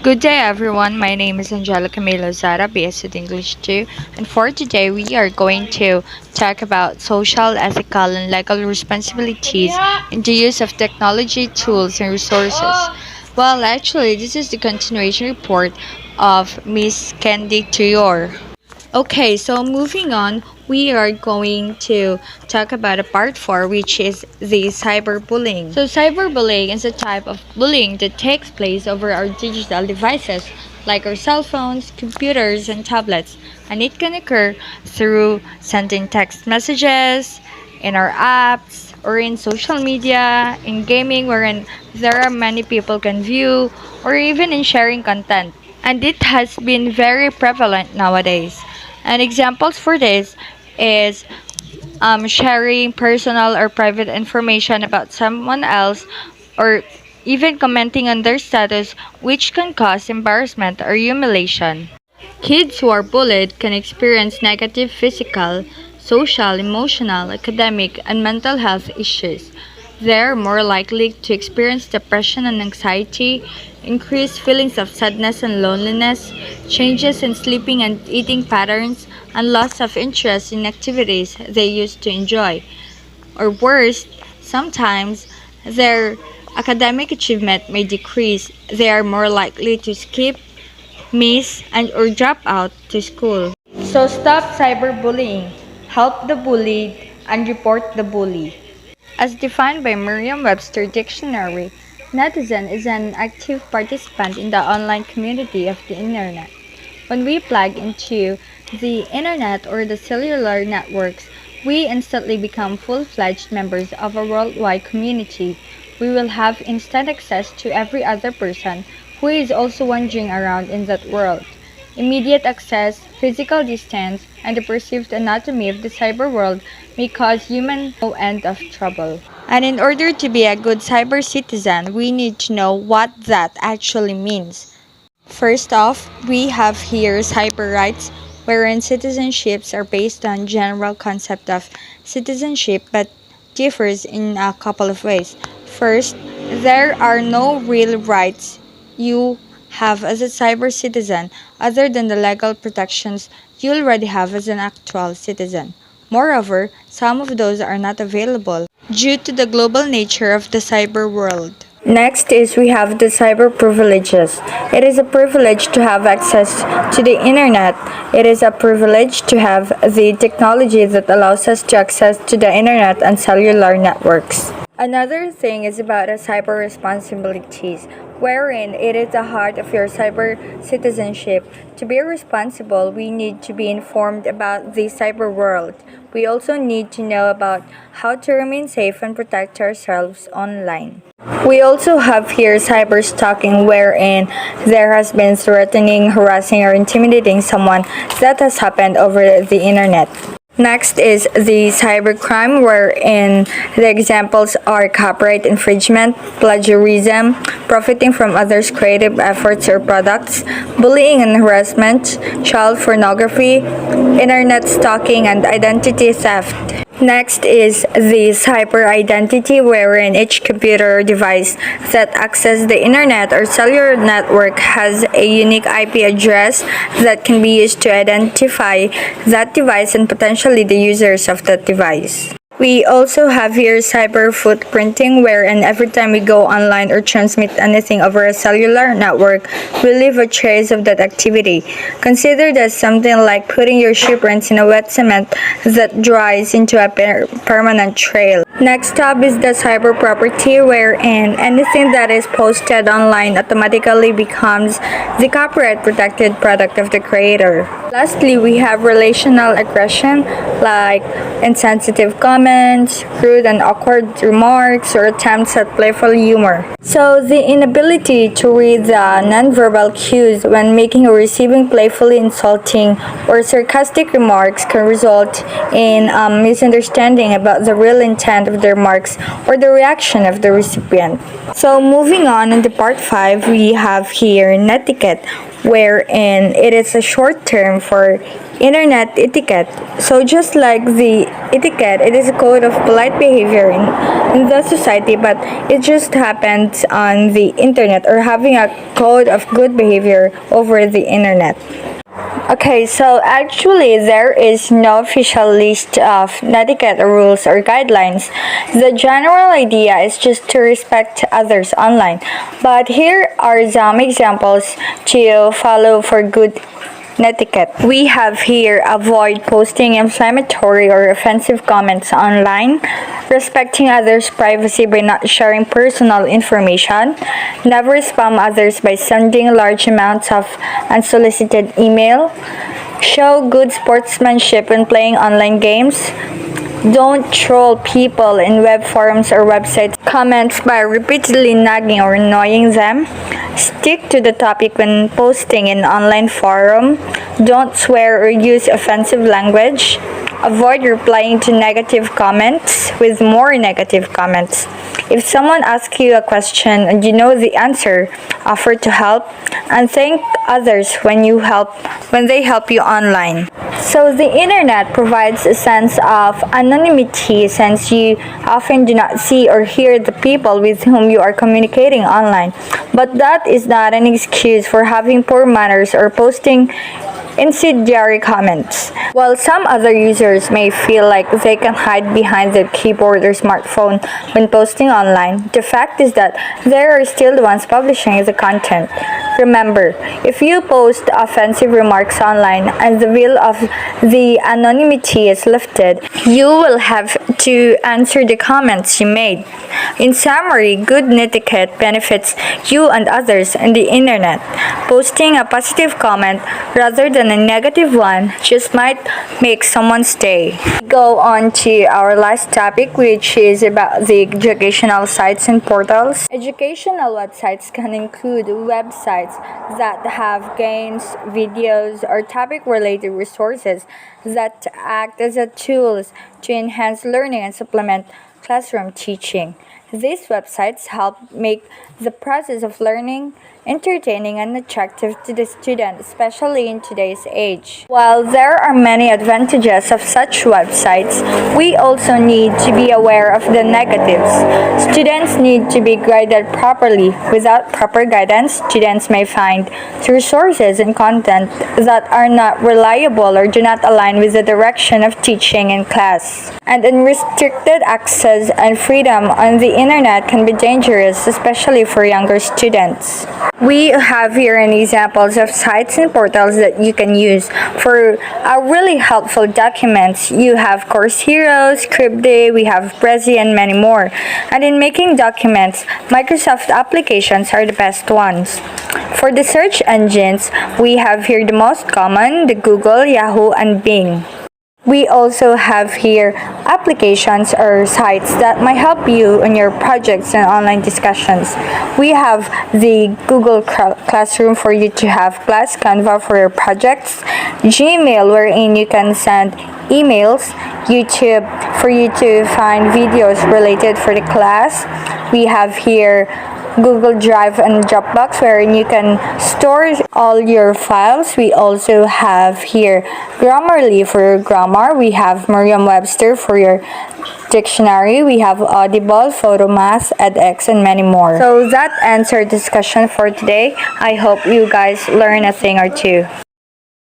Good day, everyone. My name is Angelica Lozada, BS with English 2, and for today we are going to talk about social, ethical, and legal responsibilities in the use of technology, tools, and resources. Well, actually, this is the continuation report of Miss Candy Trior. Okay, so moving on, we are going to talk about a part 4, which is the cyberbullying. So, cyberbullying is a type of bullying that takes place over our digital devices, like our cell phones, computers, and tablets, and it can occur through sending text messages, in our apps, or in social media, in gaming, wherein there are many people can view, or even in sharing content. And it has been very prevalent nowadays. And examples for this is sharing personal or private information about someone else, or even commenting on their status, which can cause embarrassment or humiliation. Kids who are bullied can experience negative physical, social, emotional, academic, and mental health issues. They are more likely to experience depression and anxiety, increased feelings of sadness and loneliness, changes in sleeping and eating patterns, and loss of interest in activities they used to enjoy. Or worse, sometimes their academic achievement may decrease. They are more likely to skip, miss, and or drop out to school. So stop cyberbullying, help the bullied, and report the bully. As defined by Merriam-Webster Dictionary, netizen is an active participant in the online community of the internet. When we plug into the internet or the cellular networks, we instantly become full-fledged members of a worldwide community. We will have instant access to every other person who is also wandering around in that world. Immediate access, physical distance, and the perceived anatomy of the cyber world may cause human no end of trouble. And in order to be a good cyber citizen, we need to know what that actually means. First off, we have here cyber rights, wherein citizenships are based on general concept of citizenship but differs in a couple of ways. First, there are no real rights you have as a cyber citizen other than the legal protections you already have as an actual citizen. Moreover, some of those are not available due to the global nature of the cyber world. Next is we have the cyber privileges. It is a privilege to have access to the internet. It is a privilege to have the technology that allows us to access to the internet and cellular networks. Another thing is about the cyber responsibilities, wherein it is the heart of your cyber citizenship. To be responsible, we need to be informed about the cyber world. We also need to know about how to remain safe and protect ourselves online. We also have here cyber stalking, wherein there has been threatening, harassing, or intimidating someone that has happened over the internet. Next is the cybercrime, wherein the examples are copyright infringement, plagiarism, profiting from others' creative efforts or products, bullying and harassment, child pornography, internet stalking, and identity theft. Next is the cyber identity, wherein each computer or device that accesses the internet or cellular network has a unique IP address that can be used to identify that device and potentially the users of that device. We also have here cyber footprinting, wherein every time we go online or transmit anything over a cellular network, we leave a trace of that activity. Consider that something like putting your shoe prints in a wet cement that dries into a permanent trail. Next up is the cyber property, wherein anything that is posted online automatically becomes the copyright protected product of the creator. Lastly, we have relational aggression, like insensitive comments, rude and awkward remarks, or attempts at playful humor. So, the inability to read the nonverbal cues when making or receiving playfully insulting or sarcastic remarks can result in misunderstanding about the real intent of the remarks or the reaction of the recipient. So, moving on into part 5, we have here netiquette, wherein it is a short term for Internet etiquette. So just like the etiquette, it is a code of polite behavior in the society, but it just happens on the internet, or having a code of good behavior over the internet. Okay, so actually there is no official list of etiquette rules or guidelines. The general idea is just to respect others online. But here are some examples to follow for good etiquette. We have here: avoid posting inflammatory or offensive comments online, respecting others' privacy by not sharing personal information, never spam others by sending large amounts of unsolicited email, show good sportsmanship when playing online games, don't troll people in web forums or websites comments by repeatedly nagging or annoying them. Stick to the topic when posting in online forum. Don't swear or use offensive language. Avoid replying to negative comments with more negative comments. If someone asks you a question and you know the answer, offer to help, and thank others when they help you online. So the internet provides a sense of anonymity, since you often do not see or hear the people with whom you are communicating online. But that is not an excuse for having poor manners or posting incendiary comments. While some other users may feel like they can hide behind their keyboard or smartphone when posting online, the fact is that they are still the ones publishing the content. Remember, if you post offensive remarks online and the veil of the anonymity is lifted, you will have to answer the comments you made. In summary, good etiquette benefits you and others on the internet. Posting a positive comment rather than a negative one just might make someone stay. Go on to our last topic, which is about the educational sites and portals. Educational websites can include websites that have games, videos, or topic-related resources that act as a tools to enhance learning and supplement classroom teaching. These websites help make the process of learning entertaining and attractive to the student, especially in today's age. While there are many advantages of such websites, we also need to be aware of the negatives. Students need to be guided properly. Without proper guidance, students may find resources and content that are not reliable or do not align with the direction of teaching in class. And unrestricted access and freedom on the internet can be dangerous, especially for younger students. We have here an examples of sites and portals that you can use for really helpful documents. You have Course Heroes, Scriptday, we have Prezi, and many more. And in making documents, Microsoft applications are the best ones. For the search engines, we have here the most common, the Google, Yahoo, and Bing. We also have here applications or sites that might help you in your projects and online discussions. We have the Google Classroom for you to have class, Canva for your projects, Gmail wherein you can send emails, YouTube for you to find videos related for the class. We have here Google Drive and Dropbox wherein you can store all your files. We also have here Grammarly for your grammar. We have Merriam-Webster for your dictionary. We have Audible, Photomath, edX, and many more. So that ends our discussion for today. I hope you guys learn a thing or two.